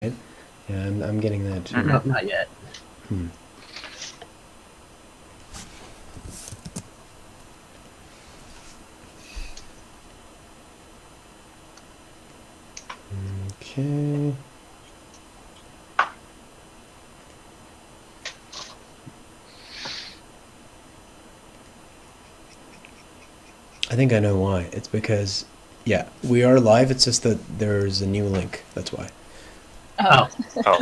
Yeah, I'm getting that too. No, not yet. Okay. I think I know why. It's because, yeah, we are live. It's just that there's a new link. That's why. Oh,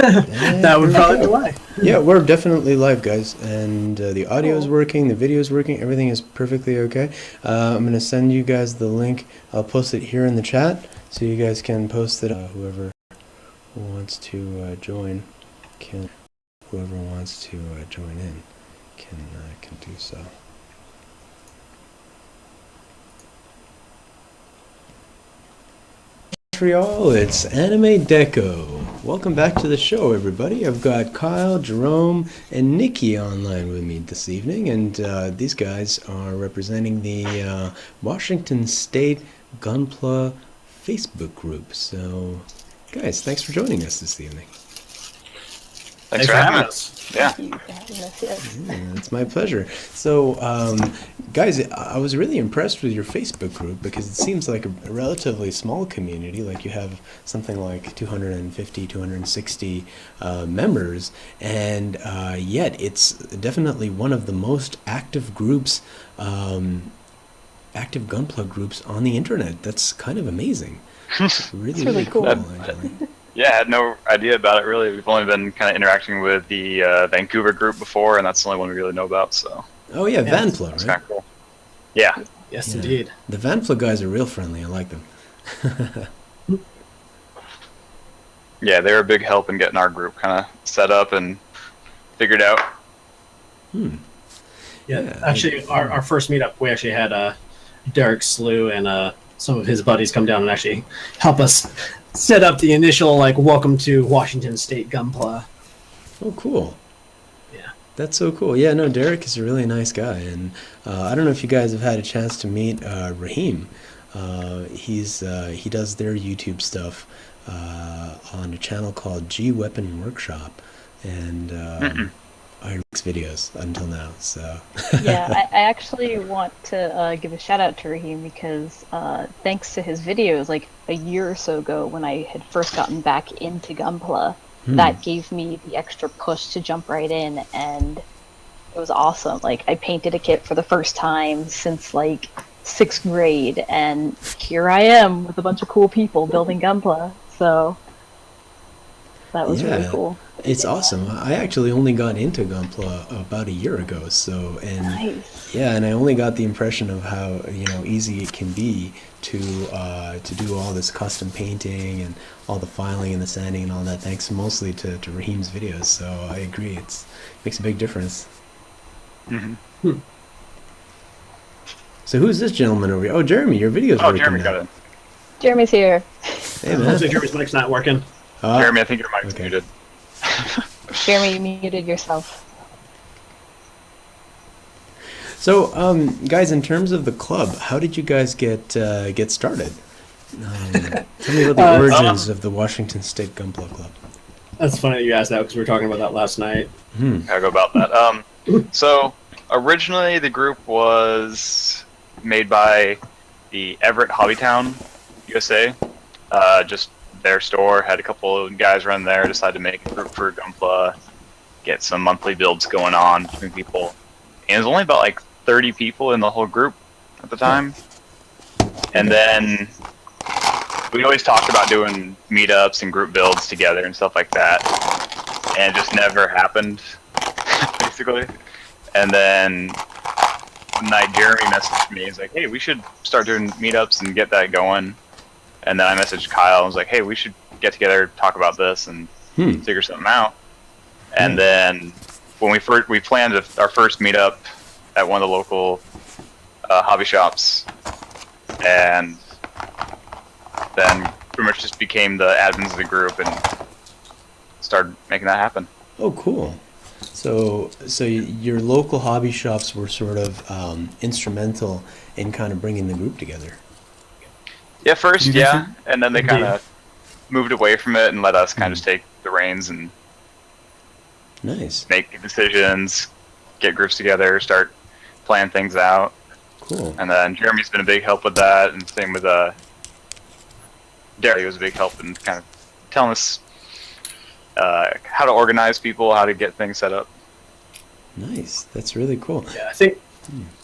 And that would here we probably be go. why. Yeah, we're definitely live, guys. And the audio is Cool. working, the video is working, everything is perfectly okay. I'm going to send you guys the link. I'll post it here in the chat so you guys can post it. Whoever wants to join can. Whoever wants to join in can do so. Montreal, it's Anime Deco. Welcome back to the show, everybody. I've got Kyle, Jerome, and Nikki online with me this evening, and these guys are representing the Washington State Gunpla Facebook group. So, guys, thanks for joining us this evening. Thanks for having us. Yeah. Thank you for having us, yes. Yeah, it's my pleasure. So, guys, I was really impressed with your Facebook group because it seems like a relatively small community. Like you have something like 250, 260 members, and yet it's definitely one of the most active groups, active Gunpla groups on the internet. That's kind of amazing. It's really cool. Actually. Yeah, I had no idea about it really. We've only been kind of interacting with the Vancouver group before, and that's the only one we really know about. So. Oh yeah, Vanpla, It's right? kind of cool. Yeah. Yes, Yeah. indeed. The Vanpla guys are real friendly. I like them. Yeah, they were a big help in getting our group kind of set up and figured out. Yeah, actually, our first meetup, we actually had Derek Slew and some of his buddies come down and actually help us set up the initial welcome to Washington State Gunpla. Oh, cool. Yeah. That's so cool. Yeah, no, Derek is a really nice guy, and I don't know if you guys have had a chance to meet Raheem. He does their YouTube stuff on a channel called G Weapon Workshop, and I makes videos until now. So Yeah, I actually want to give a shout out to Raheem because thanks to his videos, like a year or so ago when I had first gotten back into Gunpla, that gave me the extra push to jump right in, and it was awesome. Like I painted a kit for the first time since like 6th grade, and here I am with a bunch of cool people building Gunpla. So that was really cool. It's awesome. I actually only got into Gunpla about a year ago, so Nice. yeah, and I only got the impression of how easy it can be to do all this custom painting and all the filing and the sanding and all that, thanks mostly to Raheem's videos. So I agree, it makes a big difference. So who's this gentleman over here? Oh, Jeremy, your video's Oh, working Jeremy now. got it. Jeremy's here. Hey, man. Looks like Jeremy's mic's not working. Jeremy, I think your mic's okay. muted. Jeremy, you muted yourself. So, guys, in terms of the club, how did you guys get started? Tell me about the origins of the Washington State Gunpla Club. That's funny that you asked that because we were talking about that last night. I'll go about that. So originally the group was made by the Everett Hobbytown, USA. Just their store had a couple of guys run there, decided to make a group for Gunpla, get some monthly builds going on between people. And it was only about like 30 people in the whole group at the time. And then we always talked about doing meetups and group builds together and stuff like that. And it just never happened, basically. And then one night Jeremy messaged me. He's like, hey, we should start doing meetups and get that going. And then I messaged Kyle and was like, hey, we should get together, talk about this, and figure something out. And then when we planned our first meetup at one of the local hobby shops, and then pretty much just became the admins of the group and started making that happen. Oh, cool. So your local hobby shops were sort of instrumental in kind of bringing the group together. Yeah, first, yeah, and then they kind of moved away from it and let us kind of just take the reins and Nice. make decisions, get groups together, start planning things out. Cool. And then Jeremy's been a big help with that, and same with Derry was a big help in kind of telling us how to organize people, how to get things set up. Nice. That's really cool. Yeah,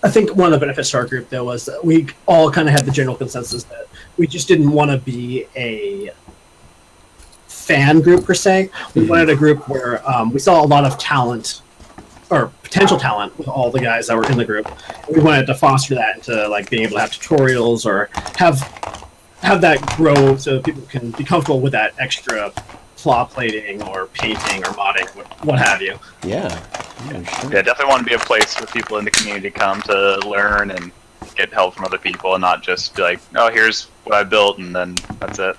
I think one of the benefits to our group though was that we all kind of had the general consensus that we just didn't want to be a fan group per se. We wanted a group where we saw a lot of talent or potential talent with all the guys that were in the group. We wanted to foster that into like being able to have tutorials or have that grow so people can be comfortable with that extra plot plating or painting or modding, what have you. Yeah. Sure. Yeah, definitely want to be a place for people in the community to come to learn and get help from other people, and not just be like, oh, here's what I built, and then that's it.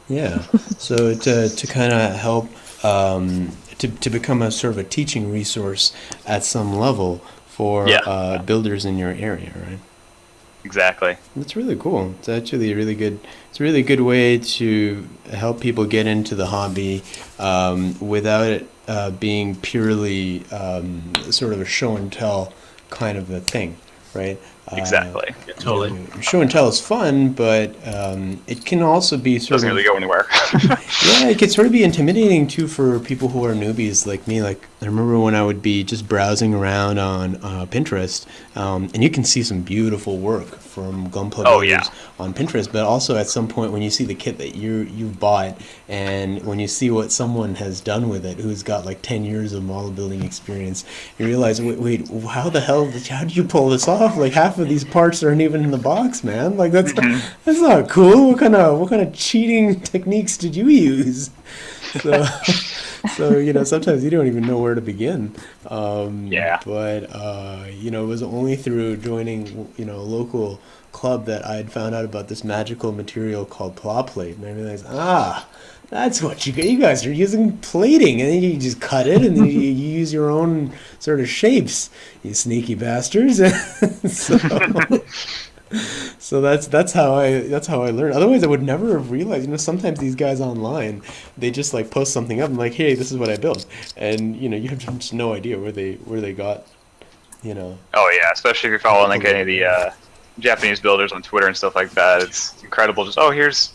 Yeah. So to kind of help to become a sort of a teaching resource at some level for builders in your area, right? Exactly. That's really cool. It's actually a really good way to help people get into the hobby without it being purely sort of a show and tell kind of a thing, right? Exactly. Yeah, totally. Show and tell is fun, but it can also be sort Doesn't of really go anywhere. yeah, it can sort of be intimidating too for people who are newbies like me. Like I remember when I would be just browsing around on Pinterest, and you can see some beautiful work from Gunpla builders on Pinterest. But also at some point when you see the kit that you've bought, and when you see what someone has done with it, who's got like 10 years of model building experience, you realize, wait, how the hell? How did you pull this off? Like half of these parts aren't even in the box, man. Like that's not cool. What kind of cheating techniques did you use? So sometimes you don't even know where to begin. But it was only through joining a local club that I'd found out about this magical material called plot plate, and I realized, that's what you guys are using, plating, and then you just cut it, and then you use your own sort of shapes, you sneaky bastards. So that's how I learned. Otherwise, I would never have realized. Sometimes these guys online, they just like post something up and like, hey, this is what I built, and you have just no idea where they got. Oh yeah, especially if you're following like any of the Japanese builders on Twitter and stuff like that. It's incredible. Just here's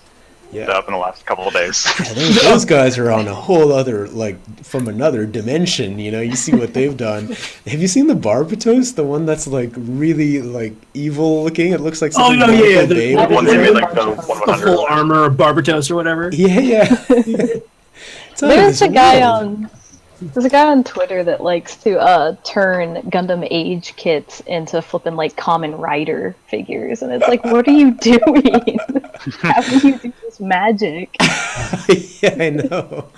up in the last couple of days. Yeah, those guys are on a whole other, like, from another dimension. You see what they've done. Have you seen the Barbatos? The one that's like really like evil looking. It looks like something. Oh no, yeah, the one they made like the full armor Barbatos or whatever. Yeah. There's a guy on Twitter that likes to turn Gundam Age kits into flipping like Kamen Rider figures, and it's like, what are you doing? How can you do this magic? Yeah, I know.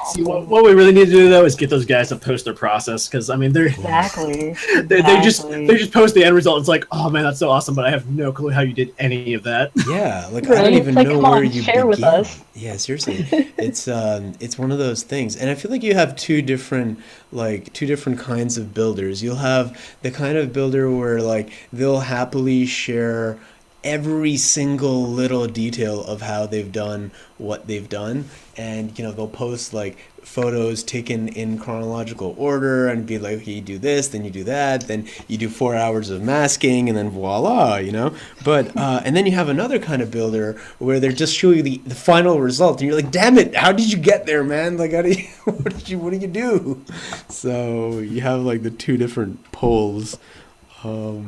See, what we really need to do though is get those guys to post their process, because I mean they just post the end result. It's like, oh man, that's so awesome, but I have no clue how you did any of that. Yeah, like right? I don't even know where you share begin. With us. Yeah, seriously, it's one of those things, and I feel like you have two different kinds of builders. You'll have the kind of builder where like they'll happily share every single little detail of how they've done what they've done, and they'll post like photos taken in chronological order and be like, okay, you do this, then you do that, then you do 4 hours of masking, and then voila, but and then you have another kind of builder where they're just showing you the final result, and you're like, damn it, how did you get there, man? Like, what do you do? So you have like the two different poles. For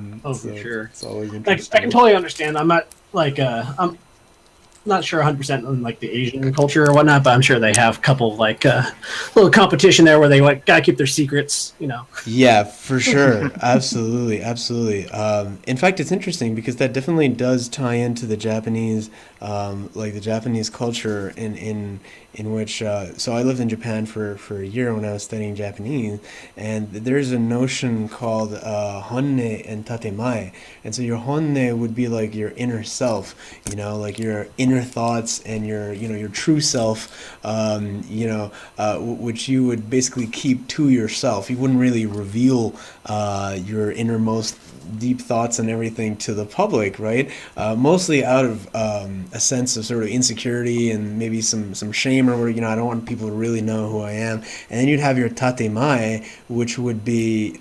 sure. It's always interesting. I can totally understand. I'm not like I'm not sure 100% on like the Asian culture or whatnot, but I'm sure they have a couple of like little competition there where they like gotta keep their secrets, Yeah, for sure. Absolutely. In fact, it's interesting because that definitely does tie into the Japanese, like the Japanese culture in which, so I lived in Japan for a year when I was studying Japanese, and there's a notion called honne and tatemae, and so your honne would be like your inner self, like your inner thoughts and your true self, which you would basically keep to yourself. You wouldn't really reveal your innermost deep thoughts and everything to the public, right? Mostly out of a sense of sort of insecurity and maybe some shame, or I don't want people to really know who I am. And then you'd have your tatemae, which would be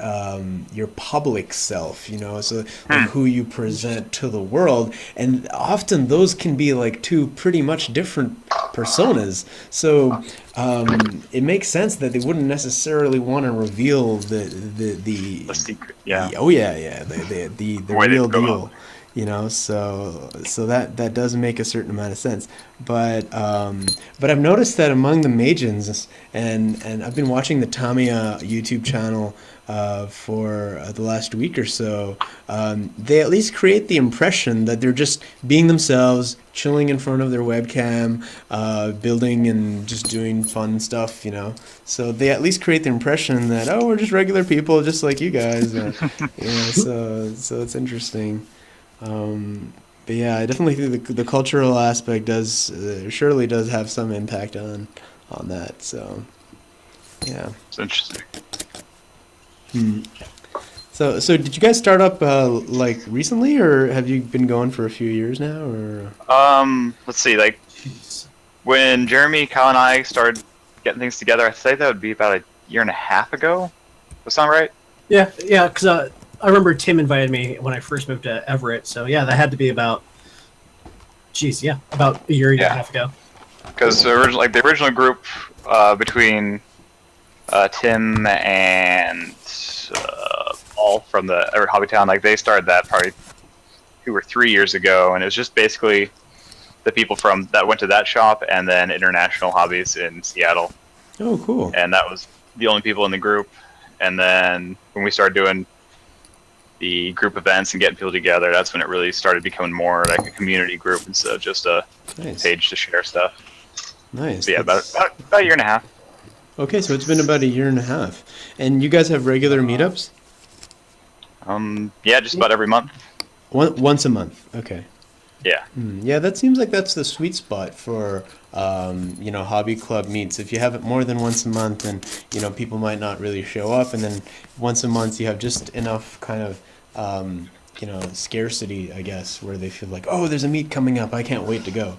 your public self, so like who you present to the world. And often those can be like two pretty much different personas. So it makes sense that they wouldn't necessarily want to reveal the secret. Yeah. The Why real they go deal. So that does make a certain amount of sense. But I've noticed that among the Magians, and I've been watching the Tamiya YouTube channel for the last week or so, they at least create the impression that they're just being themselves, chilling in front of their webcam, building and just doing fun stuff, So they at least create the impression that, oh, we're just regular people, just like you guys. So it's interesting. But yeah, I definitely think the cultural aspect surely does have some impact on that. So yeah, It's interesting. So did you guys start up like recently, or have you been going for a few years now? Or Let's see. Like when Jeremy, Kyle, and I started getting things together, I'd say that would be about a year and a half ago. Does that sound right? Yeah, because I remember Tim invited me when I first moved to Everett. So yeah, that had to be about about a year and a half ago. Because the original group between Tim and all from the Everett Hobbytown, like they started that probably 2 or 3 years ago, and it was just basically the people from that went to that shop, and then International Hobbies in Seattle. Oh, cool! And that was the only people in the group. And then when we started doing the group events and getting people together, that's when it really started becoming more like a community group instead of just a page to share stuff. Nice. So yeah, about a year and a half. Okay, so it's been about a year and a half, and you guys have regular meetups? Yeah, just about every month. Once a month. Okay. Yeah. Yeah, that seems like that's the sweet spot for hobby club meets. If you have it more than once a month, then people might not really show up, and then once a month you have just enough kind of scarcity, I guess, where they feel like, oh, there's a meet coming up, I can't wait to go.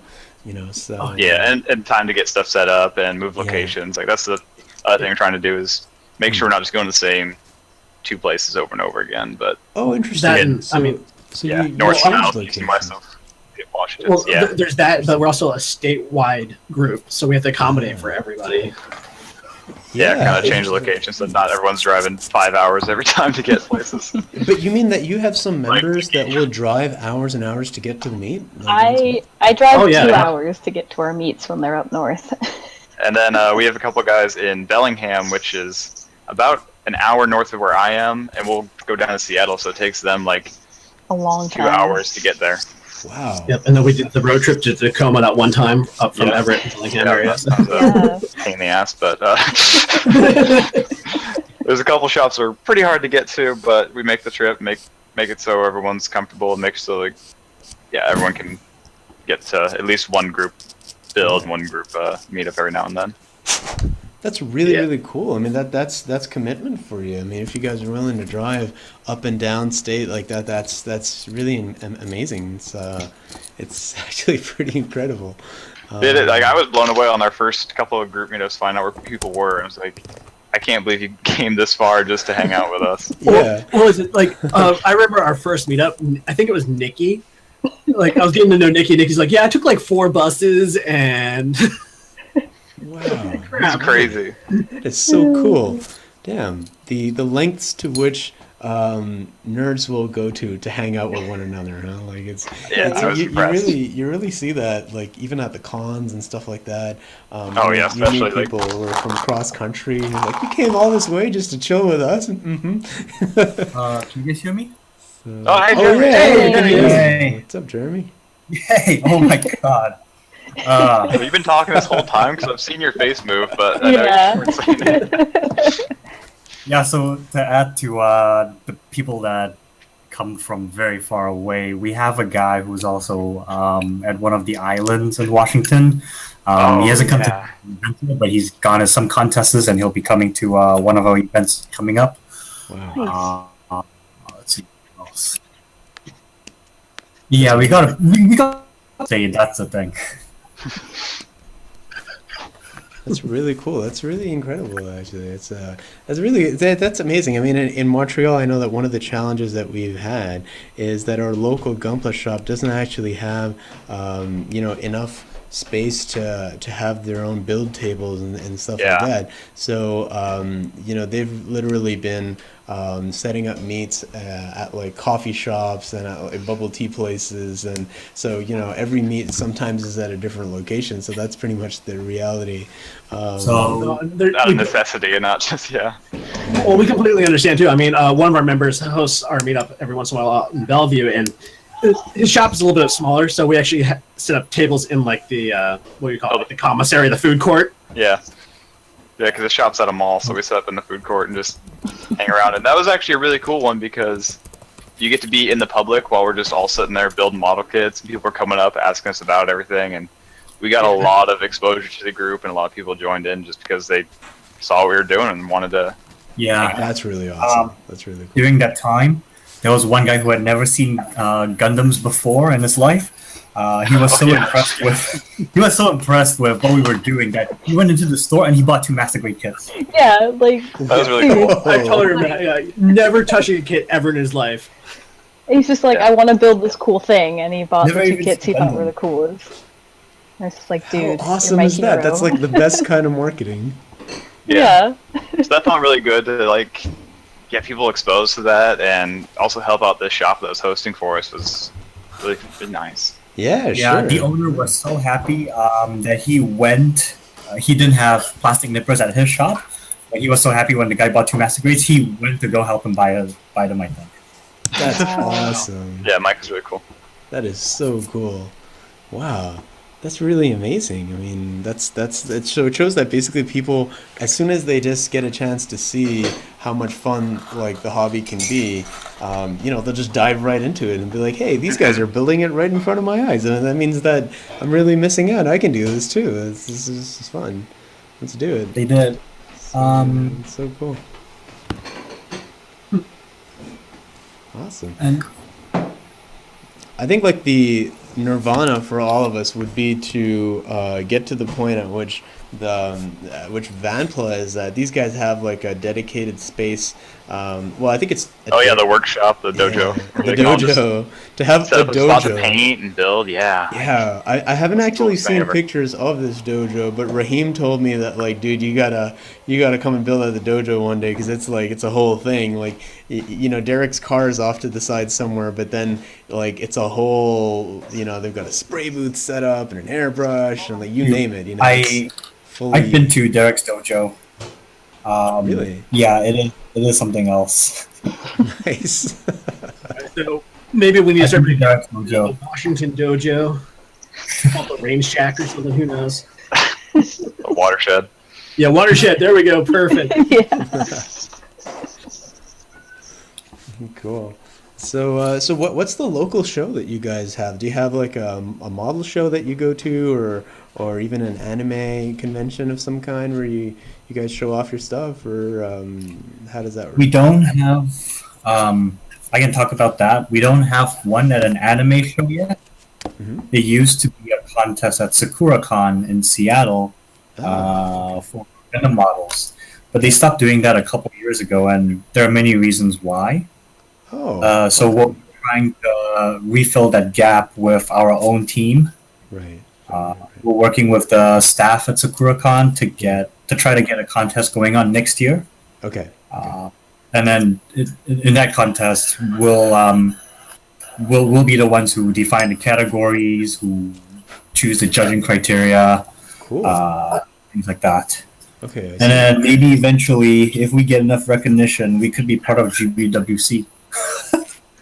So yeah, and time to get stuff set up and move locations. Like that's the other thing we're trying to do is make sure we're not just going to the same 2 places over and over again. But interesting. north, south, east, and west of Washington. Well, there's that, but we're also a statewide group, so we have to accommodate for everybody. Yeah, kind of change the location so not everyone's driving 5 hours every time to get places. But you mean that you have some members that will drive hours and hours to get to the meet? I drive 2 hours to get to our meets when they're up north. And then we have a couple guys in Bellingham, which is about an hour north of where I am, and we'll go down to Seattle, so it takes them like a long 2 hours to get there. Wow. Yep, and then we did the road trip to Tacoma that one time up from Everett to Bellingham area. Pain in the ass, but there's a couple shops that are pretty hard to get to, but we make the trip, make it so everyone's comfortable, and make so everyone can get to at least one group build, one group meet up every now and then. That's really cool. I mean, that's commitment for you. I mean, if you guys are willing to drive up and down state like that, that's really amazing. It's actually pretty incredible. I was blown away on our first couple of group meetups, find out where people were. I was like, I can't believe you came this far just to hang out with us. Yeah. What was it like? I remember our first meetup. I think it was Nikki. Like I was getting to know Nikki. Nikki's like, yeah, I took like 4 buses and. Wow, it's crazy. That is so cool. Damn, the lengths to which nerds will go to hang out with one another, huh? Like you really see that, like even at the cons and stuff like that. Especially you meet people who are from cross country. And like, you came all this way just to chill with us. Can you guys hear me? Hi, Jeremy. Hey. What's up, Jeremy? Hey! Oh my God. Have you been talking this whole time? Because I've seen your face move, but I know you weren't saying it. Yeah, so to add to the people that come from very far away, we have a guy who's also at one of the islands in Washington. He hasn't come to Gunpla, but he's gone to some contests, and he'll be coming to one of our events coming up. Wow. Let's see what else. else. Yeah, we gotta say that's the thing. That's really cool. That's really incredible, actually. That's amazing. I mean, in Montreal, I know that one of the challenges that we've had is that our local Gunpla shop doesn't actually have, enough space to have their own build tables and stuff Yeah. like that. So, they've literally been setting up meets at like coffee shops and at like bubble tea places, and so every meet sometimes is at a different location. So that's pretty much the reality. So Not a necessity, and not just Well, we completely understand too. I mean, one of our members hosts our meetup every once in a while out in Bellevue, and his shop is a little bit smaller, so we actually set up tables in like the what do you call it, like the commissary, the food court. Yeah, because the shop's at a mall, so we set up in the food court and just hang around. And that was actually a really cool one because you get to be in the public while we're just all sitting there building model kits, and people are coming up asking us about everything, and we got a lot of exposure to the group, and a lot of people joined in just because they saw what we were doing and wanted to. yeah, That's really awesome. That's really cool. during that time, there was one guy who had never seen Gundams before in his life. He was so impressed with what we were doing that he went into the store and he bought 2 Master Grade kits. Yeah, like That was really cool. I told him never touching a kit ever in his life. he's just like, I want to build this cool thing, and he bought Never the 2 even kits he seen thought them. were the coolest. And it's just like, dude, How awesome you're my is that? hero. That's like the best kind of marketing. Yeah. So that felt really good to like get people exposed to that, and also help out the shop that was hosting for us was really nice. Yeah, Yeah, sure. the owner was so happy that he went. He didn't have plastic nippers at his shop, but he was so happy when the guy bought 2 Master Grades. He went to go help him buy them. I think. That's awesome. Yeah, Mike was really cool. That is so cool. Wow. That's really amazing. I mean, so it shows that basically people, as soon as they just get a chance to see how much fun like the hobby can be, they'll just dive right into it and be like, hey, these guys are building it right in front of my eyes, and that means that I'm really missing out. I can do this too. This is fun. Let's do it. They did. It's so cool. Awesome. And I think like the nirvana for all of us would be to get to the point at which which Vanpla is that these guys have like a dedicated space. Well, I think it's The workshop, the dojo. the dojo, to have Set a up a spot to dojo. paint and build. Yeah. Yeah, I haven't That's the actually coolest thing seen ever. pictures of this dojo, but Raheem told me that like, dude, you gotta come and build at the dojo one day because it's a whole thing. Like, Derek's car is off to the side somewhere, but then like it's a whole, they've got a spray booth set up and an airbrush and like you name it. It's fully... I've been to Derek's dojo. Really? Yeah, it is something else. Nice. So maybe we need to I've start been to making Derek's a dojo. Washington dojo, called the Range Shack or something. Who knows? A watershed. Yeah, watershed. There we go. Perfect. Yeah. Cool. So what's the local show that you guys have? Do you have like a model show that you go to, or even an anime convention of some kind where you guys show off your stuff, or how does that work? We don't have. I can talk about that. We don't have one at an anime show yet. Mhm. It used to be a contest at SakuraCon in Seattle for Gundam models, but they stopped doing that a couple years ago, and there are many reasons why. So we're trying to refill that gap with our own team. Right. We're working with the staff at SakuraCon to try to get a contest going on next year. Okay. And then in that contest, we'll be the ones who define the categories, who choose the judging criteria, Cool. things like that. Okay. I see. And then maybe eventually, if we get enough recognition, we could be part of GBWC.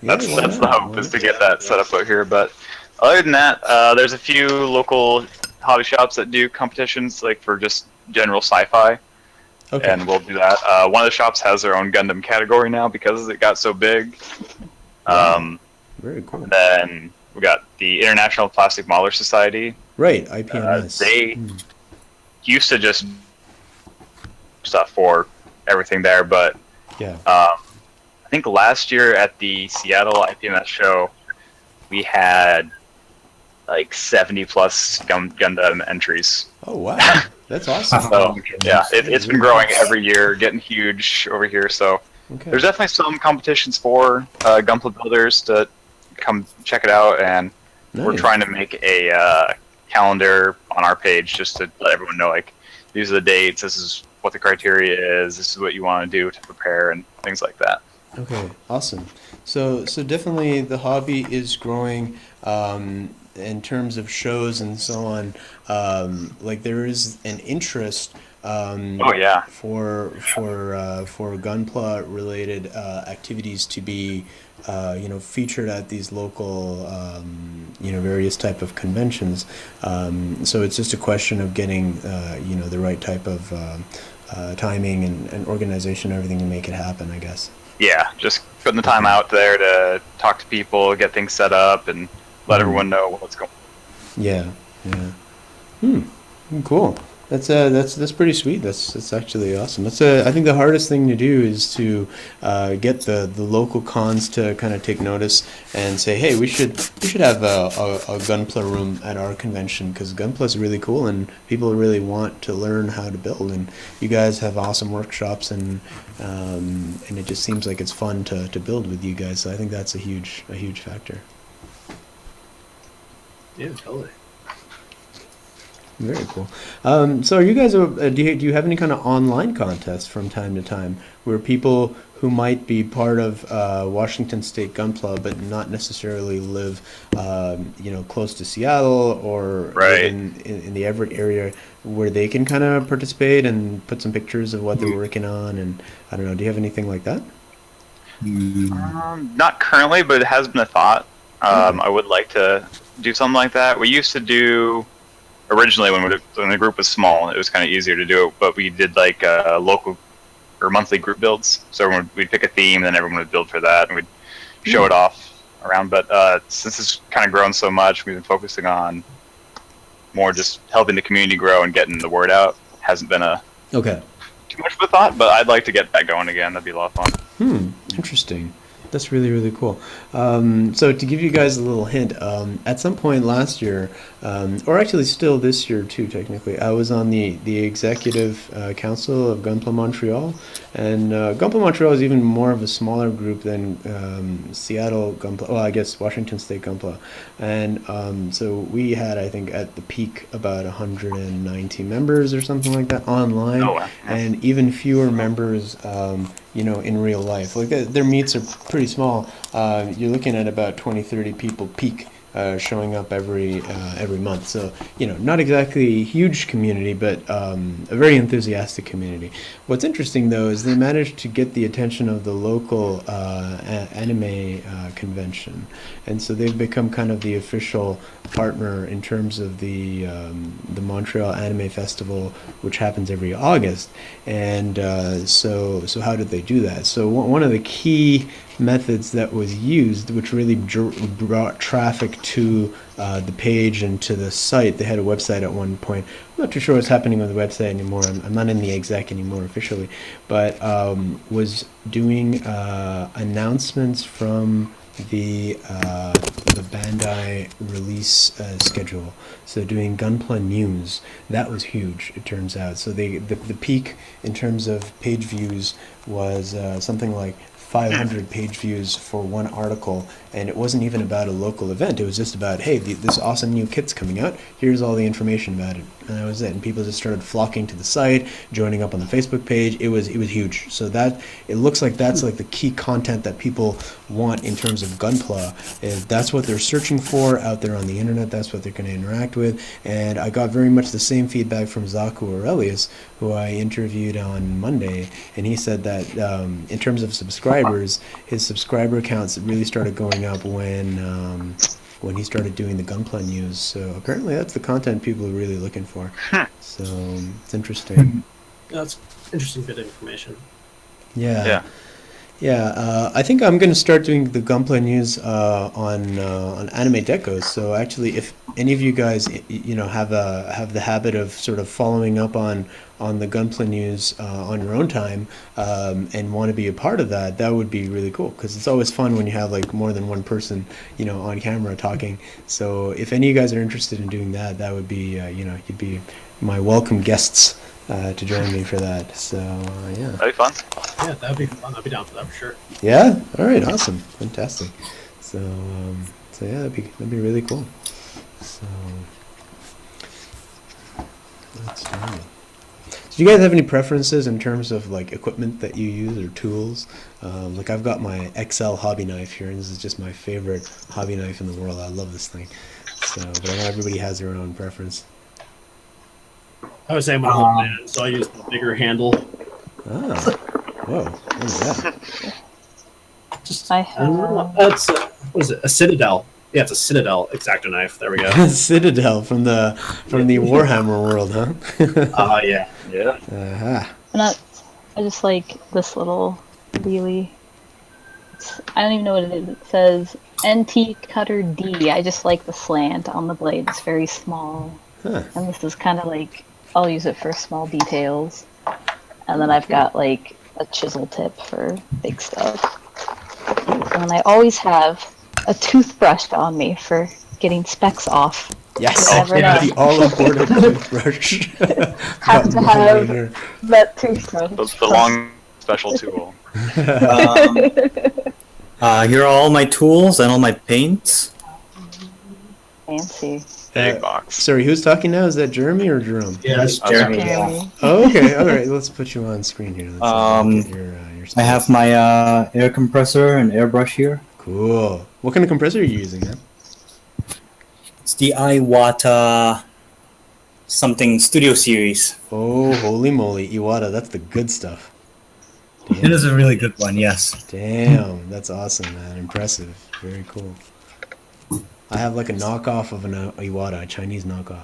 Yeah, That's why the not? hope, is to get that set up out here. But other than that, there's a few local hobby shops that do competitions, like for just general sci-fi, Okay. and we'll do that. One of the shops has their own Gundam category now because it got so big. Very cool. Then we got the International Plastic Modeler Society. Right. IPMS. They used to just stuff for everything there, but Yeah. I think last year at the Seattle IPMS show, we had like 70 plus Gundam entries. Oh wow, that's awesome. So yeah, it's been growing every year, getting huge over here. So Okay. there's definitely some competitions for Gunpla builders to come check it out, and we're Nice. trying to make a calendar on our page just to let everyone know, like, these are the dates, this is what the criteria is, this is what you want to do to prepare, and things like that. Okay, awesome. So definitely the hobby is growing in terms of shows and so on. Like there is an interest Oh yeah. for Gunpla related activities to be featured at these local various type of conventions. So it's just a question of getting the right type of timing and organization, and everything to make it happen, I guess. Yeah, just putting the time out there to talk to people, get things set up, and let everyone know what's going on. Yeah, yeah. Cool. That's pretty sweet. That's actually awesome. I think the hardest thing to do is to get the local cons to kind of take notice and say, hey, we should have a Gunpla room at our convention, because Gunpla is really cool and people really want to learn how to build, and you guys have awesome workshops, and it just seems like it's fun to build with you guys. So I think that's a huge factor. Yeah, totally. Very cool. So are you guys, do you have any kind of online contests from time to time where people who might be part of Washington State Gunpla but not necessarily live close to Seattle or Right. in the Everett area, where they can kind of participate and put some pictures of what they're working on? And I don't know, do you have anything like that? Not currently, but it has been a thought. I would like to do something like that. We used to do, originally when the group was small, it was kind of easier to do it, but we did like local or monthly group builds. So we'd pick a theme, then everyone would build for that, and we'd show it off around. But since it's kind of grown so much, we've been focusing on more just helping the community grow and getting the word out. Hasn't been Okay. too much of a thought, but I'd like to get that going again. That'd be a lot of fun. Interesting. That's really, really cool. So to give you guys a little hint, at some point last year, or actually still this year too, technically, I was on the executive council of Gunpla Montreal, and Gunpla Montreal is even more of a smaller group than Seattle Gunpla, well, I guess Washington State Gunpla, and so we had, I think, at the peak about 190 members or something like that online, Oh, wow. and even fewer members in real life. Like their meets are pretty small. You're looking at about 20, 30 people peak showing up every month. So, not exactly a huge community, but a very enthusiastic community. What's interesting, though, is they managed to get the attention of the local anime convention. And so they've become kind of the official partner in terms of the Montreal Anime Festival, which happens every August. And so how did they do that? So one of the key methods that was used, which really brought traffic to the page and to the site. They had a website at one point. I'm not too sure what's happening with the website anymore. I'm not in the exec anymore officially, but was doing announcements from the Bandai release schedule. So doing Gunpla news, that was huge, it turns out. So the peak in terms of page views was something like 500 page views for one article, and it wasn't even about a local event. It was just about, hey, this awesome new kit's coming out. Here's all the information about it, and that was it. And people just started flocking to the site, joining up on the Facebook page. It was huge. So that it looks like that's like the key content that people want in terms of Gunpla. That's what they're searching for out there on the internet. That's what they're going to interact with. And I got very much the same feedback from Zaku Aurelius, who I interviewed on Monday, and he said that in terms of subscribers, his subscriber counts really started going up when he started doing the Gunpla news. So apparently that's the content people are really looking for. So it's interesting. That's interesting bit of information. Yeah. Yeah, I think I'm going to start doing the Gunpla news on Anime Deco. So actually, if any of you guys, have the habit of sort of following up on the Gunpla news on your own time, and want to be a part of that, that would be really cool because it's always fun when you have like more than one person, on camera talking. So if any of you guys are interested in doing that, that would be, you'd be my welcome guests to join me for that. So yeah. That'd be fun. Yeah, that'd be fun. I'd be down for that for sure. Yeah. All right. Awesome. Fantastic. So, so yeah, that'd be really cool. So, let's do it. Do you guys have any preferences in terms of like equipment that you use or tools? Like I've got my XL hobby knife here, and this is just my favorite hobby knife in the world. I love this thing. So, but I know everybody has their own preference. I was saying when I'm old man, so I use the bigger handle. Ah. Whoa. What is that? Just I have- that's what is it? A Citadel. Yeah, it's a Citadel X-Acto knife. There we go. Citadel from the Warhammer world, huh? Yeah. Yeah. I just like this little wheelie. I don't even know what it is. It says NT Cutter D. I just like the slant on the blade. It's very small. Huh. And this is kind of like, I'll use it for small details. And then I've got like a chisel tip for big stuff. And then I always have a toothbrush on me for getting specks off. Yes, Never know. the all-important toothbrush. Have to have that toothbrush. That's the long special tool. Here are all my tools and all my paints. Fancy. Big box. Sorry, who's talking now? Is that Jeremy or Jerome? Yeah, that's Jeremy. Jeremy. Oh, okay. All right, let's put you on screen here. Let's get your I have my air compressor and airbrush here. Cool. What kind of compressor are you using, man? It's the Iwata something Studio Series. Oh, holy moly, Iwata, that's the good stuff. It is a really good one, yes. Damn, that's awesome, man. Impressive. Very cool. I have like a knockoff of an Iwata, a Chinese knockoff.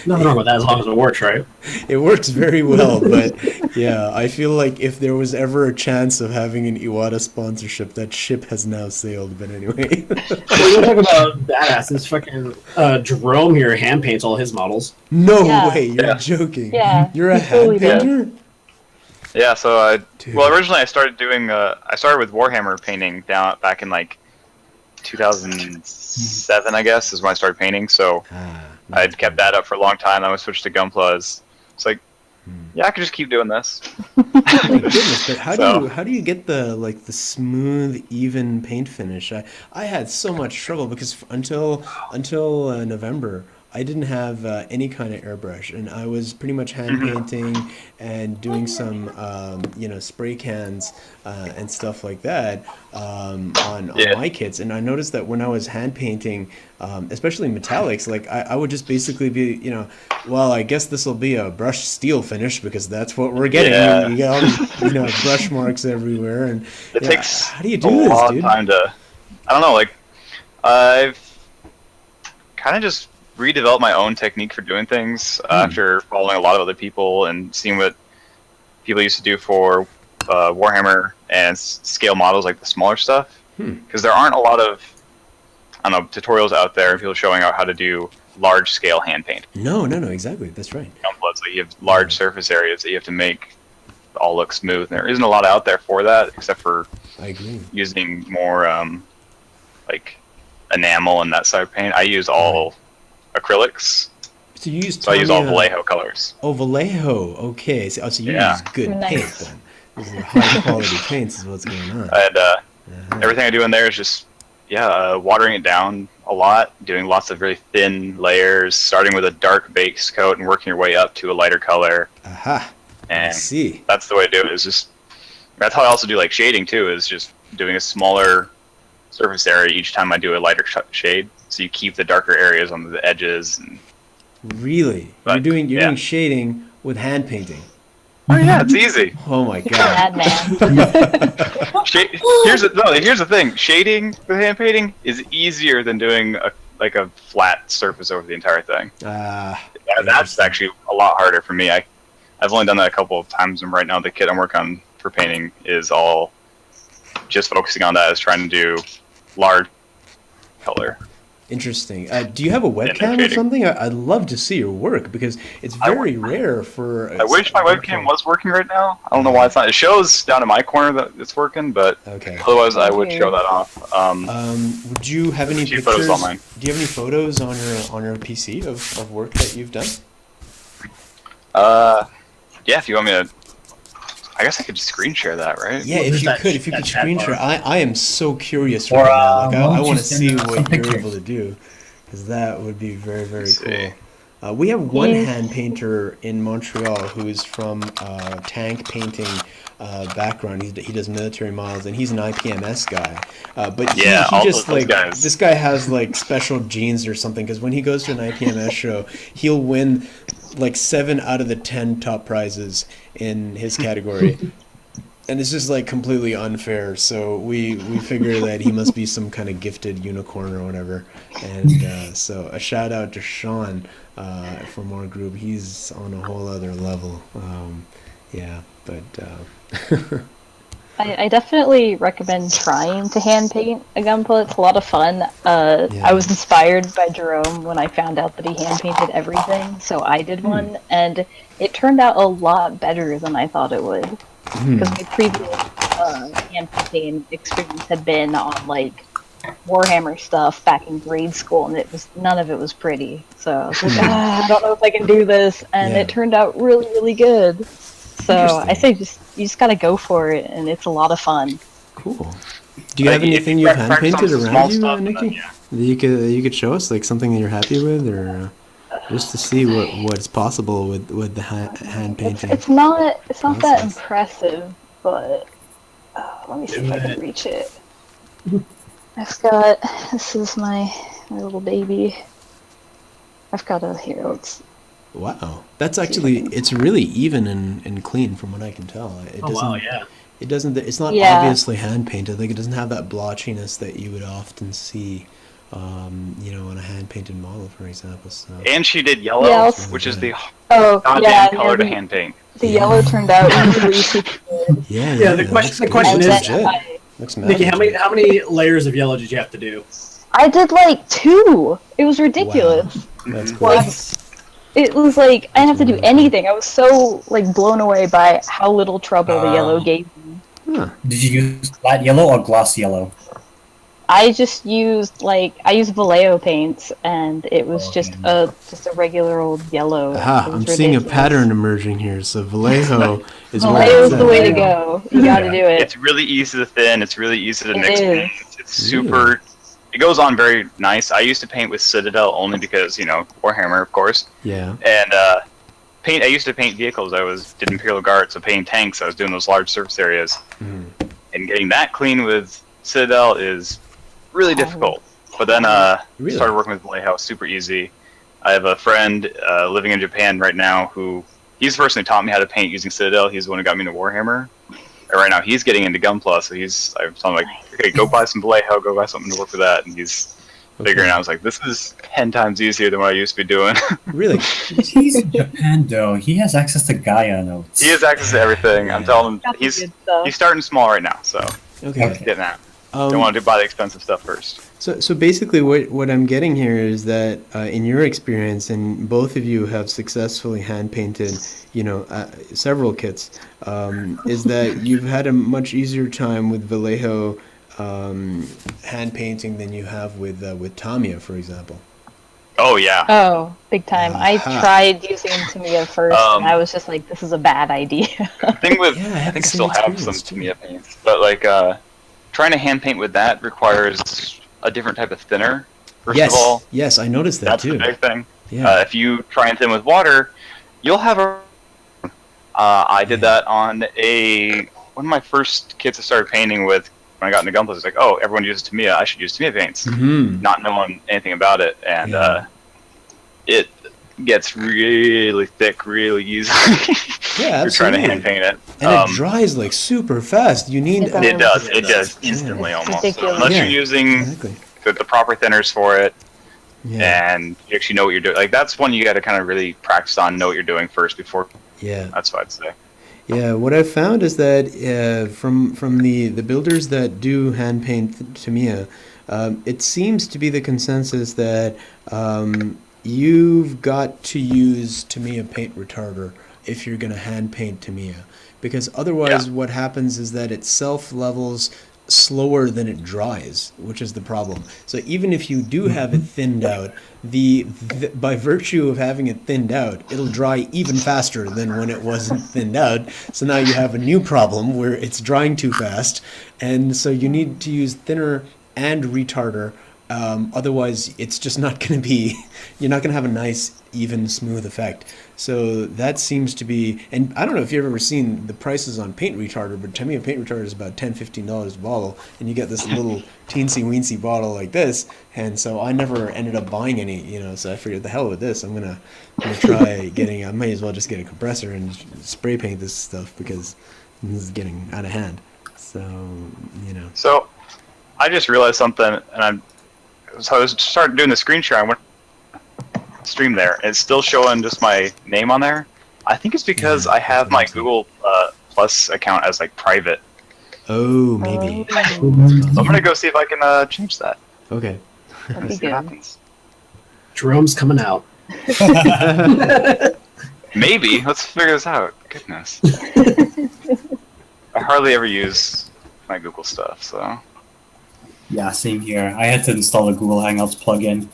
nothing wrong with that as long as it works, right? It works very well, but yeah, I feel like if there was ever a chance of having an Iwata sponsorship, that ship has now sailed. But anyway. Well, you're talking about badass. This fucking Jerome here hand paints all his models. No Yeah. way, you're Yeah. joking. Yeah, You're a he totally hand did. painter? Yeah, so Dude. well, originally I started doing I started with Warhammer painting back in like 2007, I guess, is when I started painting. So Ah, I'd kept that up for a long time. Then I switched to Gunpla. It's like, yeah, I could just keep doing this. my goodness, but So- how do you get the smooth, even paint finish? I had so much trouble because until November, I didn't have any kind of airbrush, and I was pretty much hand painting and doing some spray cans and stuff like that on Yeah. my kits. And I noticed that when I was hand painting, especially metallics, like I would just basically be, well, I guess this will be a brushed steel finish because that's what we're getting. Yeah. You get all these, brush marks everywhere, and It yeah, takes how do you a do this, long dude? time to. I don't know. Like, I've kind of just redeveloped my own technique for doing things after following a lot of other people and seeing what people used to do for Warhammer and scale models, like the smaller stuff. Because there aren't a lot of, I don't know, tutorials out there and people showing out how to do large scale hand paint. No, exactly. That's right. So you have large surface areas that you have to make all look smooth. And there isn't a lot out there for that, except for I agree. using more like enamel and that side of paint. I use all acrylics, So you use so I use all Tamiya- Vallejo colors. Oh, Vallejo. Okay. So you Yeah. use good Nice. paint then. These are high quality paints is what's going on. And Uh-huh. everything I do in there is just watering it down a lot, doing lots of really thin layers, starting with a dark base coat and working your way up to a lighter color. Aha. I And see. that's the way to do it. Is just that's how I also do like shading too. Is just doing a smaller surface area each time I do a lighter shade, so you keep the darker areas on the edges. And, Really? But, you're yeah. doing shading with hand painting. oh yeah, it's easy. Oh my god. Madman. Here's the thing. Shading with hand painting is easier than doing a flat surface over the entire thing. That's actually a lot harder for me. I've only done that a couple of times, and right now the kit I'm working on for painting is all just focusing on that, is trying to do large color. Interesting. Do you have a webcam or something? I'd love to see your work because it's very rare for. I wish my webcam was working right now. I don't know why it's not. It shows down in my corner that it's working, but otherwise I would show that off. Would you have any pictures? Photos online. Do you have any photos on your PC of work that you've done? Yeah. If you want me to. I guess I could just screen share that, right? Yeah, if you could screen share. I am so curious right now. Like, I want to see what you're able to do, because that would be very, very cool. We have one hand painter in Montreal who is from tank painting background. He does military models, and he's an IPMS guy. But he just like this guy has like special genes or something, because when he goes to an IPMS show, he'll win like 7 out of the 10 top prizes in his category. And it's just like completely unfair. So we figure that he must be some kind of gifted unicorn or whatever. And so a shout out to Sean from our group. He's on a whole other level. I definitely recommend trying to hand paint a Gunpla. It's a lot of fun. I was inspired by Jerome when I found out that he hand painted everything, so I did one, and it turned out a lot better than I thought it would. Because my previous hand painting experience had been on like Warhammer stuff back in grade school, and none of it was pretty. So I was like, I don't know if I can do this, and it turned out really, really good. So I say you just gotta go for it, and it's a lot of fun. Cool. Do you have anything you've hand painted around you, Nikki? That you could show us, like something that you're happy with, or just to see what's possible with the hand painting? It's not that impressive, but let me see if I can reach it. This is my little baby. Wow, that's actually, it's really even and clean from what I can tell. It doesn't. It's not obviously hand painted. Like, it doesn't have that blotchiness that you would often see, on a hand painted model, for example. So. And she did yellow, which is the color to hand paint. The yellow turned out really super good. Yeah. The question is, Nikki, how many layers of yellow did you have to do? I did like 2. It was ridiculous. Wow. That's cool. It was like I didn't have to do anything. I was so like blown away by how little trouble the yellow gave me. Huh. Did you use flat yellow or gloss yellow? I just used Vallejo paints, and it was just a regular old yellow. I'm seeing a pattern emerging here. So Vallejo is Vallejo's the way to go. You got to do it. It's really easy to thin. It's really easy to mix paints. It's super. It goes on very nice. I used to paint with Citadel only because, Warhammer, of course. Yeah. And I used to paint vehicles. Did Imperial Guard, so painting tanks. I was doing those large surface areas. And getting that clean with Citadel is really difficult. But then started working with Vallejo, super easy. I have a friend living in Japan right now he's the person who taught me how to paint using Citadel. He's the one who got me into Warhammer. And right now he's getting into Gunpla, so I'm telling him, like, okay, go buy some Vallejo, go buy something to work with that. And he's figuring out, I was like, this is 10 times easier than what I used to be doing. Really? He's in Japan, though. He has access to Gaia notes. He has access to everything. I'm telling him, he's starting small right now, so he's getting that. Don't want to buy the expensive stuff first. So basically what I'm getting here is that in your experience, and both of you have successfully hand painted, several kits, is that you've had a much easier time with Vallejo hand painting than you have with Tamiya, for example. Oh, yeah. Oh, big time. I tried using Tamiya first, and I was just like, this is a bad idea. I think I still have some Tamiya paints, but like trying to hand paint with that requires a different type of thinner. First of all, yes, I noticed that too. That's the big thing. Yeah. If you try and thin with water, you'll have a. I did that on one of my first kits I started painting with when I got into Gunpla. It's like, oh, everyone uses Tamiya. I should use Tamiya paints, not knowing anything about it, and it gets really thick really easily. Yeah, you're trying to hand paint it, and it dries like super fast. You need it does instantly almost, unless you're using the proper thinners for it. Yeah. And you actually know what you're doing. Like, that's one you got to kind of really practice on, know what you're doing first before. Yeah. That's what I'd say. Yeah, what I've found is that from the builders that do hand paint Tamiya, it seems to be the consensus that you've got to use Tamiya paint retarder if you're going to hand paint Tamiya, because otherwise what happens is that it self levels slower than it dries, which is the problem. So even if you do have it thinned out, by virtue of having it thinned out, it'll dry even faster than when it wasn't thinned out. So now you have a new problem where it's drying too fast, and so you need to use thinner and retarder. Otherwise, it's just not going to be. You're not going to have a nice, even, smooth effect. So that seems to be, and I don't know if you've ever seen the prices on paint retarder, but to me a paint retarder is about $10-15 a bottle, and you get this little teensy-weensy bottle like this, and so I never ended up buying any, so I figured the hell with this, I'm gonna try getting, I might as well just get a compressor and spray paint this stuff, because this is getting out of hand, so. So, I just realized something, and I was starting doing the screen share, I went stream there, and it's still showing just my name on there. I think it's because I have my Google Plus account as like private. Oh, maybe. So I'm gonna go see if I can change that. Okay. That'd be See what good. happens. Jerome's coming out. Maybe. Let's figure this out. Goodness. I hardly ever use my Google stuff, so. Yeah, same here. I had to install a Google Hangouts plugin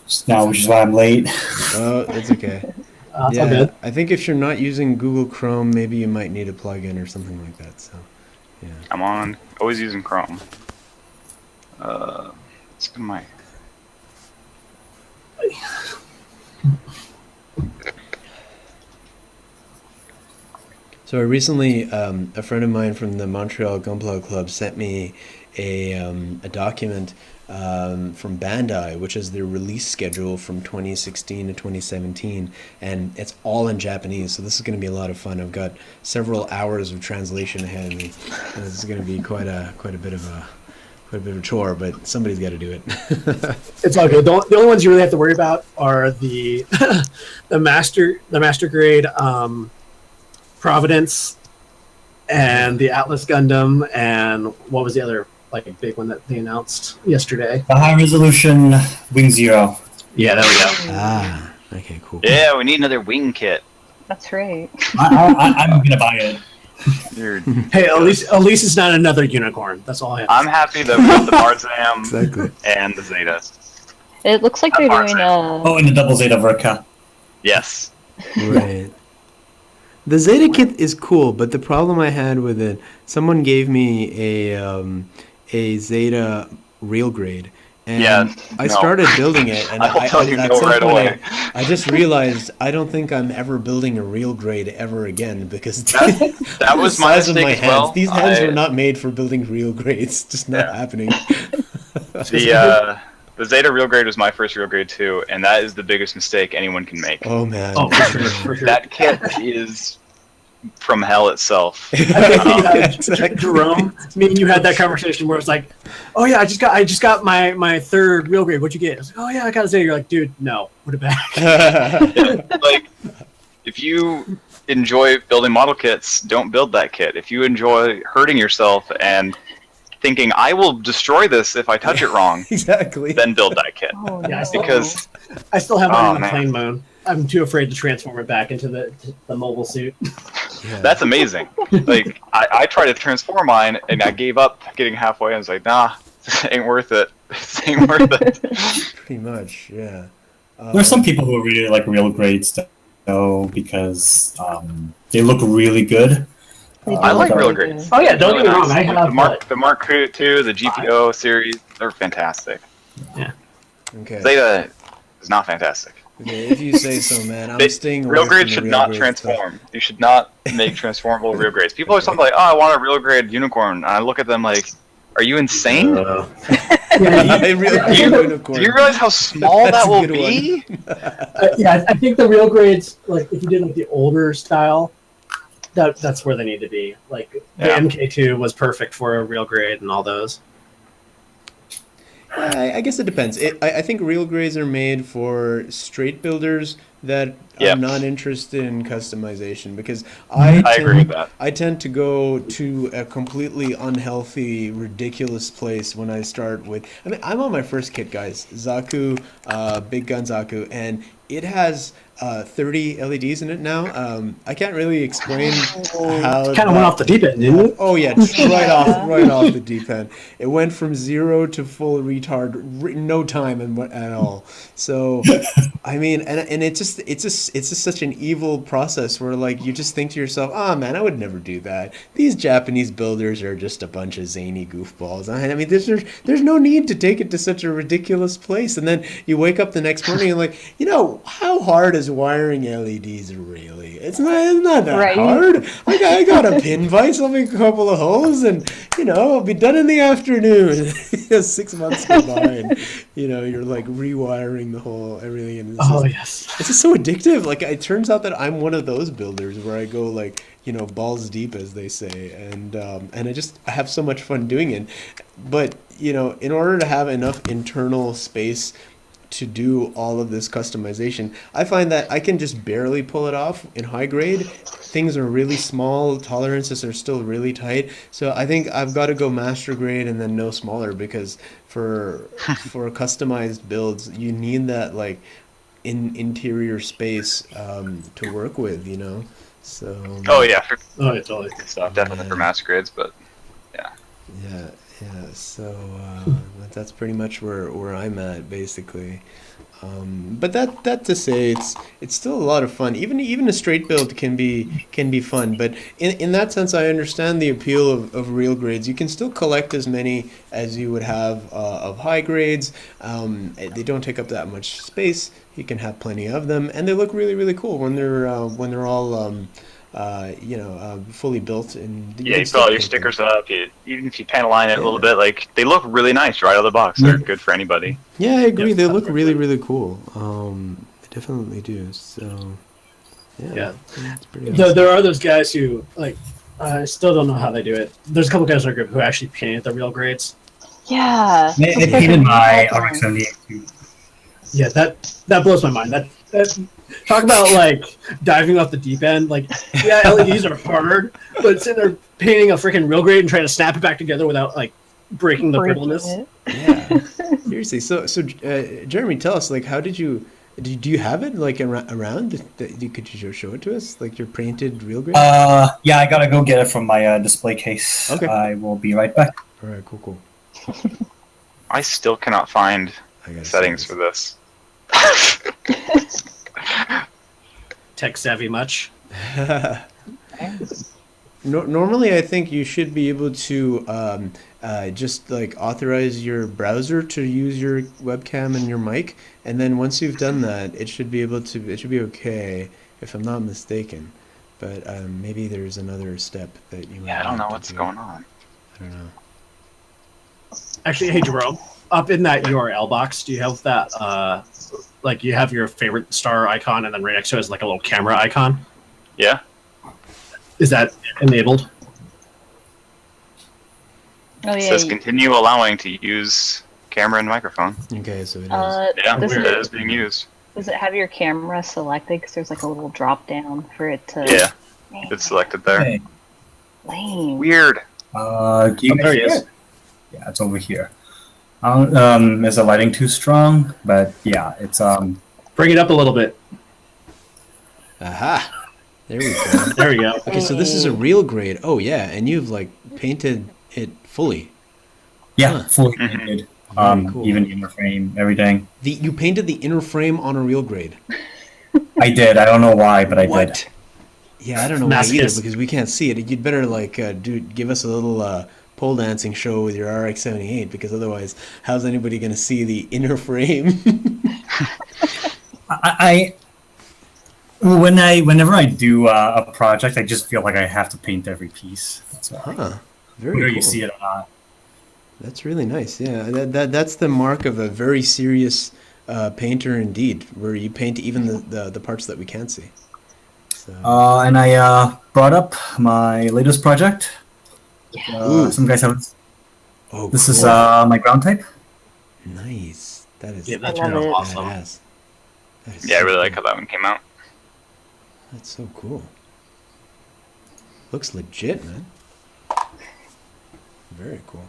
just now, which is why I'm late. Oh, it's okay. It's all good. I think if you're not using Google Chrome, maybe you might need a plugin or something like that. So, yeah. I'm always using Chrome. Let's go to my. So I recently, a friend of mine from the Montreal Gunpla Club sent me a document from Bandai, which is their release schedule from 2016 to 2017, and it's all in Japanese. So this is going to be a lot of fun. I've got several hours of translation ahead of me. And this is going to be quite a bit of a chore, but somebody's got to do it. It's all good. The only ones you really have to worry about are the the master grade Providence and the Atlas Gundam, and what was the other big one that they announced yesterday? The high resolution Wing Zero. Yeah, there we go. Ah, okay, cool. Yeah, we need another wing kit. That's right. I'm gonna buy it. Dude. Hey, at least it's not another unicorn. That's all I have. I'm happy that we got the Barzam Exactly. and the Zeta. It looks like they're doing Oh, and the double Zeta Verka. Yes. Right. The Zeta kit is cool, but the problem I had with it, someone gave me a Zeta real grade, and I started building it, and I'll tell you at no some right point away. I just realized I don't think I'm ever building a real grade ever again, because That was the my size of mistake my as hands. well. These hands were not made for building real grades. Just not happening. The Zeta real grade was my first real grade too, and that is the biggest mistake anyone can make. Oh man. Oh, for sure. That kit is from hell itself. Jerome, me and you had that conversation where it's like, oh yeah, I just got my third real grade. What'd you get? I was like, oh yeah, I gotta say, you're like, dude, no, put it back. Like, if you enjoy building model kits, don't build that kit. If you enjoy hurting yourself and thinking I will destroy this if I touch it wrong, Exactly. then build that kit. Oh, Yeah, no. Because I still have mine Oh, in the man. plain mode. I'm too afraid to transform it back into the mobile suit. Yeah. that's amazing. Like, I tried to transform mine and I gave up getting halfway. I was like, nah, this ain't worth it. This ain't worth it. pretty much, yeah. There's some people who really like real grades though, because they look really good. They do I like look real really grades. good. Oh yeah, don't get me wrong. I Like have the Mark II, the GPO series, they're fantastic. Okay. Zeta is not fantastic. Okay, if you say so, man. I'm staying away Real from grades the should real not grade transform. You should not make transformable real grades. People are something like, oh, I want a real grade unicorn. And I look at them like, are you insane? Stuff. yeah, A real grade unicorn. Do you realize how small That's that a will good be? yeah. I think the real grades, like if you did like the older style, that's where they need to be. Like the Yeah. MK2 was perfect for a real grade and all those. I guess it depends. I think real grades are made for straight builders that Yeah. are not interested in customization, because I agree with that. I tend to go to a completely unhealthy, ridiculous place when I start with. I mean, I'm on my first kit, guys. Zaku, Big Gun Zaku, and it has 30 LEDs in it now. I can't really explain how. Kind of went off the deep end, didn't it? Oh yeah, right off the deep end. It went from 0 to full retard, no time at all. So, I mean, and it's just such an evil process where like you just think to yourself, ah man, I would never do that. These Japanese builders are just a bunch of zany goofballs. I mean, there's no need to take it to such a ridiculous place. And then you wake up the next morning and like, how hard is wiring LEDs really? It's not that Right. hard. Like I got a pin vise, I'll make a couple of holes, and I'll be done in the afternoon. 6 months go by, and you're like rewiring everything, and Oh yes. it's just so addictive. Like it turns out that I'm one of those builders where I go like balls deep, as they say, and I have so much fun doing it. But in order to have enough internal space to do all of this customization, I find that I can just barely pull it off in high grade. Things are really small, tolerances are still really tight. So I think I've got to go master grade and then no smaller, because for customized builds, you need that like interior space to work with, So Oh yeah, for Oh yeah, totally. stuff definitely for master grades, but yeah. yeah. So that's pretty much where I'm at, basically. But that to say, it's still a lot of fun. Even a straight build can be fun. But in that sense, I understand the appeal of real grades. You can still collect as many as you would have of high grades. They don't take up that much space. You can have plenty of them, and they look really really cool when they're all fully built. And Yeah, you put all your stickers up. Even if you panel line it a little bit, like they look really nice right out of the box. They're good for anybody. Yeah, I agree. Yep, They look 100%. really, really cool. They definitely do. So, Yeah. it's pretty There are those guys who like. I still don't know how they do it. There's a couple guys in our group who actually painted the real grades. Yeah. They painted my RX-78 too. Yeah, that blows my mind. That talk about like diving off the deep end. Like, yeah, LEDs are hard, but sitting there painting a freaking real grade and trying to snap it back together without like breaking the Breaking brittleness. it. Yeah. Seriously. So, Jeremy, tell us, like, how did you? Do you have it like around? Could you show it to us, like your painted real grade? Yeah, I gotta go get it from my display case. Okay. I will be right back. All right. Cool. I still cannot find I gotta settings see for this. Tech savvy much? Normally, I think you should be able to just like authorize your browser to use your webcam and your mic, and then once you've done that, it should be okay, if I'm not mistaken. But maybe there's another step that you might Yeah, I don't have know to what's do. going on. I don't know. Actually, hey Jerome, up in that URL box, do you have that? Like you have your favorite star icon, and then right next to it is like a little camera icon. Yeah. Is that enabled? Oh It yeah. says continue allowing to use camera and microphone. Okay, so it is. Yeah, does it it, is being used. does it have your camera selected? Because there's like a little drop down for it to. Yeah, Man, it's selected there. Hey, lame. Weird. do you There he guys is. see it? Yeah, it's over here. Is the lighting too strong? But yeah, it's Bring it up a little bit. Aha! There we go. There we go. Okay, so this is a real grade. Oh yeah, and you've like painted it fully. yeah, Huh. fully Mhm. painted. Very cool. Even inner frame, everything. You painted the inner frame on a real grade. I did. I don't know why, but I did. What? Yeah, I don't know why either, Masochist. because we can't see it. You'd better like give us a little pole dancing show with your RX-78, because otherwise, how's anybody going to see the inner frame? Whenever I do a project, I just feel like I have to paint every piece. So Huh. Very whether cool. you see it or not. That's really nice. Yeah, that's the mark of a very serious painter indeed, where you paint even the parts that we can't see. So, And I brought up my latest project. Ooh. Some guys have. oh, This is cool. my ground type. Nice. That is Yeah, that I turned love out it. awesome. badass. Yeah, I really like how that one came out. That's so cool. Looks legit, man. Very cool.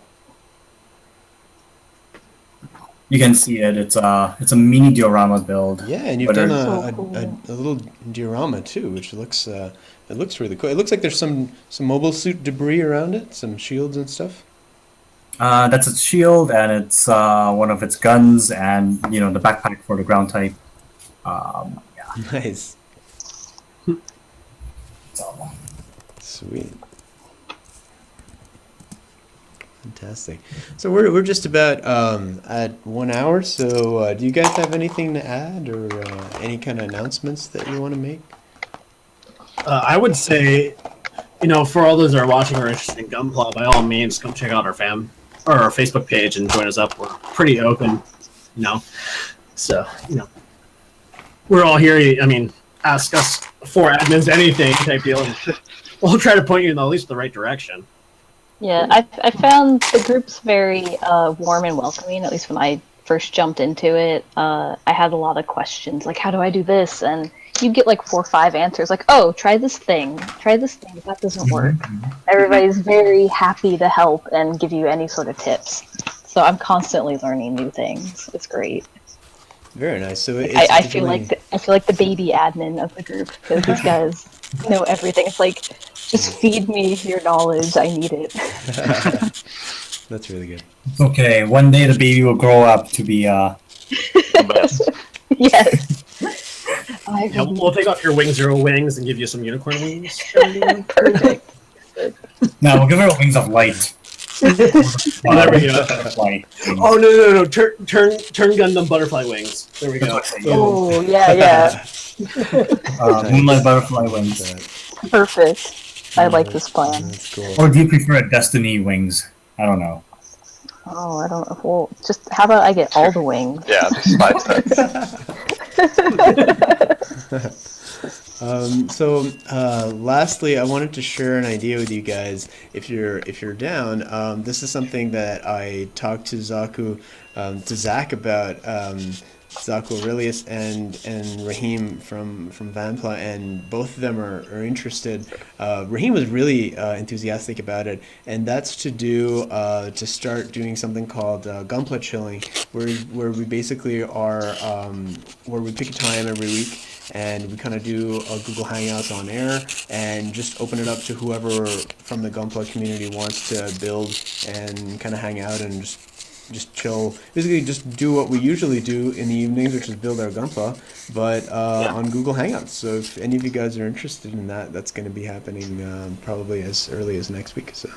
You can see it. It's a mini diorama build. Yeah, and you've But done there's- So cool. a little diorama too, which looks it looks really cool. It looks like there's some mobile suit debris around it, some shields and stuff. That's its shield, and it's one of its guns, and the backpack for the ground type. Yeah. Nice, So, sweet, fantastic. So we're just about at 1 hour. So do you guys have anything to add or any kind of announcements that you want to make? I would say, for all those that are watching or interested in Gunpla, by all means, come check out our Facebook page and join us up. We're pretty open, So, we're all here. I mean, ask us for admins anything type deal, and we'll try to point you in at least the right direction. Yeah, I found the group's very warm and welcoming, at least when I first jumped into it. I had a lot of questions, like, how do I do this? And you get like 4 or 5 answers, like, oh, try this thing, if that doesn't work. Everybody's very happy to help and give you any sort of tips. So I'm constantly learning new things. It's great. Very nice. So I feel like the baby admin of the group, because these guys know everything. It's like, just feed me your knowledge. I need it. That's really good. it's okay. One day the baby will grow up to be The best. Yes. Yeah, we'll take off your wing zero wings and give you some unicorn wings. Perfect. No, we'll give her wings of light. There we go. Butterfly. Oh no! Turn Gundam butterfly wings. There we go. Oh, yeah. Moonlight butterfly wings. Perfect. I like this plan. That's cool. Or do you prefer Destiny wings? I don't know. Oh, I don't know. Well, just how about I get all the wings? Yeah, just 5 cents. Lastly, I wanted to share an idea with you guys. If you're down, this is something that I talked to Zach about. Zach Aurelius and Raheem from Gunpla, and both of them are interested. Raheem was really enthusiastic about it, and that's to start doing something called Gunpla Chilling, where we basically are where we pick a time every week and we kind of do a Google Hangouts on air and just open it up to whoever from the Gunpla community wants to build and kind of hang out and just chill. Basically, just do what we usually do in the evenings, which is build our Gunpla, but on Google Hangouts. So if any of you guys are interested in that, that's going to be happening probably as early as next week. So.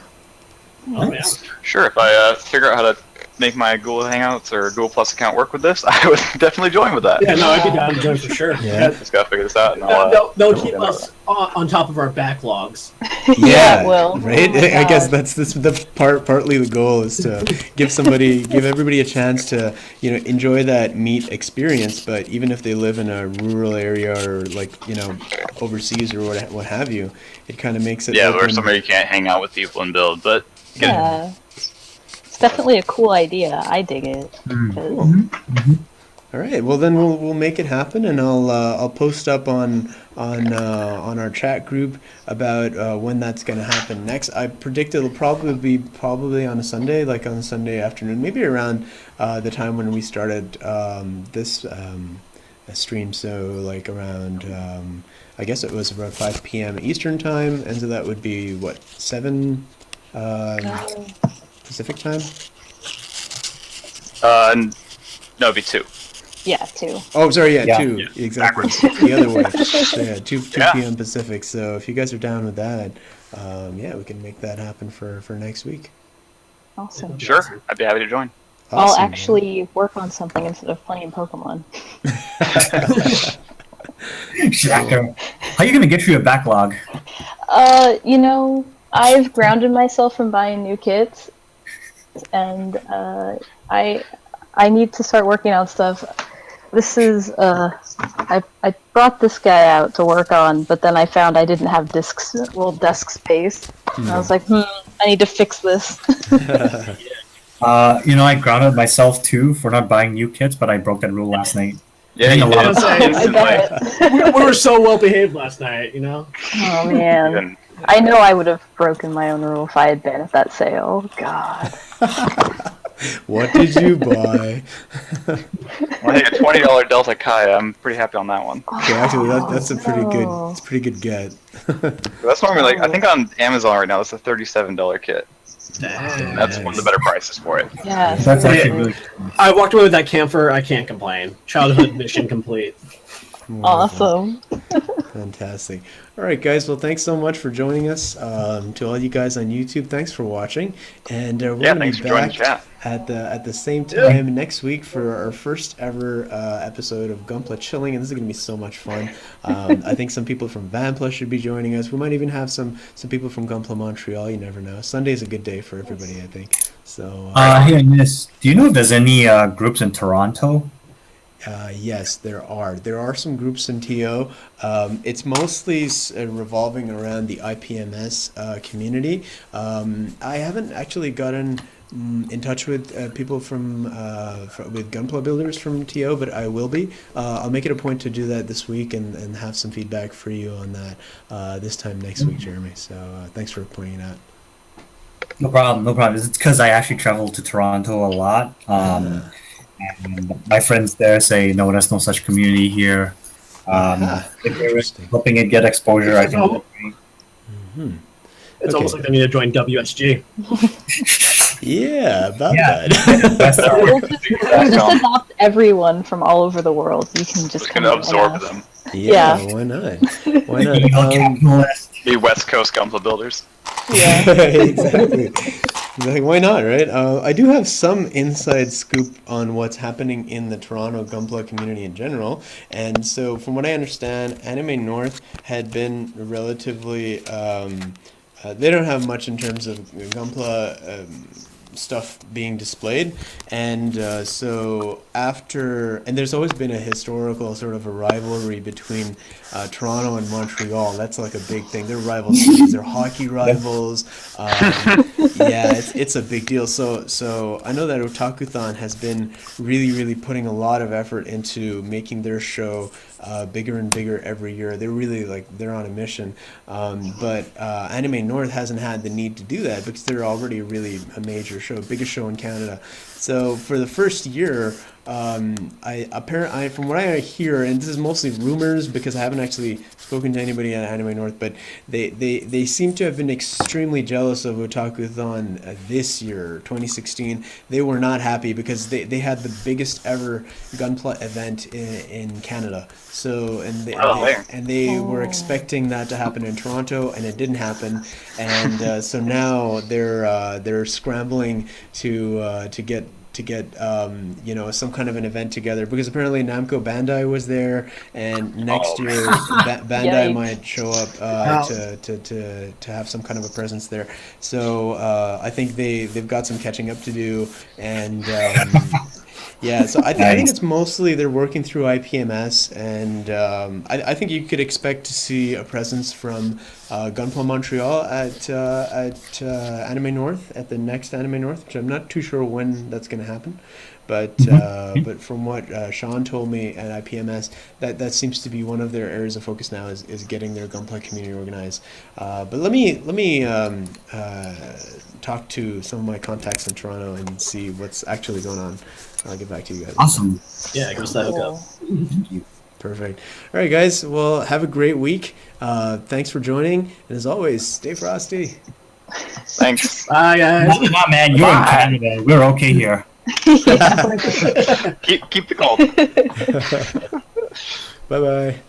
Oh, yeah. Sure, if I figure out how to make my Google Hangouts or Google Plus account work with this, I would definitely join with that. Yeah, no, I'd be down to join for sure. Yeah. Just gotta figure this out. And They'll keep us on top of our backlogs. Yeah, well, right. oh my I guess God. that's the partly the goal is to give everybody a chance to enjoy that meet experience. But even if they live in a rural area or overseas or what have you, it kind of makes it yeah, where open. somewhere you can't hang out with people and build, but Yeah. It's definitely a cool idea. I dig it. 'Cause- All right. Well, then we'll make it happen, and I'll post up on our chat group about when that's going to happen next. I predict it'll probably be on a Sunday, like on a Sunday afternoon, maybe around the time when we started this stream. So like around I guess it was around 5 p.m. Eastern time, and so that would be what 7 Pacific time. no, it'd be 2. Yeah, too. Oh, sorry, yeah, Yeah. 2, exactly, Backwards. the other way. So, yeah, 2 Yeah. p.m. Pacific. So if you guys are down with that, yeah, we can make that happen for next week. Awesome. Sure, I'd be happy to join. I'll Awesome. actually work on something instead of playing Pokemon. Shacker. How are you gonna get through your backlog? I've grounded myself from buying new kits, and I need to start working on stuff. This is I brought this guy out to work on, but then I found I didn't have desk space. And I was like, I need to fix this. I grounded myself too for not buying new kits, but I broke that rule last night. Yeah, You you know did. what I'm I bet. we were so well behaved last night, you know. Oh man. And I know I would have broken my own rule if I had been at that sale. God. What did you buy? I think a $20 Delta Kaya. I'm pretty happy on that one. Okay, actually, that's a pretty good. no. It's a pretty good get. That's normally like I think on Amazon right now it's a $37 kit. Dang. That's one of the better prices for it. Yeah. That's actually seriously. really I walked away with that camphor. I can't complain. Childhood mission complete. Wonderful. Awesome. Fantastic. All right, guys. Well, thanks so much for joining us. To all you guys on YouTube, thanks for watching. And we're Yeah, going to thanks be for joining the back chat. at the same time next week for our first ever episode of Gunpla Chilling, and this is going to be so much fun. I think some people from Vanpla should be joining us. We might even have some people from Gunpla Montreal. You never know. Sunday's a good day for everybody, I think. So. Hey, Miss, do you know if there's any groups in Toronto? Yes, there are. There are some groups in TO. It's mostly revolving around the IPMS community. I haven't actually gotten in touch with people with Gunpla builders from TO, but I will be. I'll make it a point to do that this week and have some feedback for you on that this time next week, Jeremy. So thanks for pointing it out. No problem, no problem. It's because I actually travel to Toronto a lot. And my friends there say, no, there's no such community here. If they're Interesting. hoping it get exposure, I think. Hmm. It's Okay. almost like they need to join WSG. Yeah, about Yeah. that. That's We'll just adopt everyone from all over the world. You can just Just come gonna join absorb us. them. Yeah, Yeah. why not? Why not? Evil capitalist. Be West Coast Gunpla builders. Yeah. Exactly. Like, why not, right? I do have some inside scoop on what's happening in the Toronto Gunpla community in general. And so, from what I understand, Anime North had been relatively. They don't have much in terms of Gunpla stuff being displayed, and so after, and there's always been a historical sort of a rivalry between Toronto and Montreal. That's like a big thing. They're rival cities. They're hockey rivals. Yeah, it's a big deal. So I know that Otakuthon has been really putting a lot of effort into making their show bigger and bigger every year. They're really they're on a mission. But Anime North hasn't had the need to do that because they're already really a major show, biggest show in Canada. So for the first year, from what I hear, and this is mostly rumors because I haven't actually spoken to anybody at Anime North, but they seem to have been extremely jealous of Otakuthon this year, 2016. They were not happy because they had the biggest ever Gunpla event in Canada. So they were expecting that to happen in Toronto, and it didn't happen. And so now they're scrambling to get some kind of an event together, because apparently Namco Bandai was there, and next year Bandai Yikes. might show up to have some kind of a presence there. So I think they've got some catching up to do, and yeah, so I think it's mostly they're working through IPMS, and I think you could expect to see a presence from Gunpla Montreal at Anime North, at the next Anime North, which I'm not too sure when that's going to happen. But from what Sean told me at IPMS, that seems to be one of their areas of focus now is getting their Gunpla community organized. But let me talk to some of my contacts in Toronto and see what's actually going on. I'll get back to you guys. Awesome. Yeah, give us that hookup. Thank you. Perfect. All right, guys. Well, have a great week. Thanks for joining, and as always, stay frosty. Thanks. Bye, guys. Nah, man, you're in Canada. We're okay here. Keep the cold. Bye bye.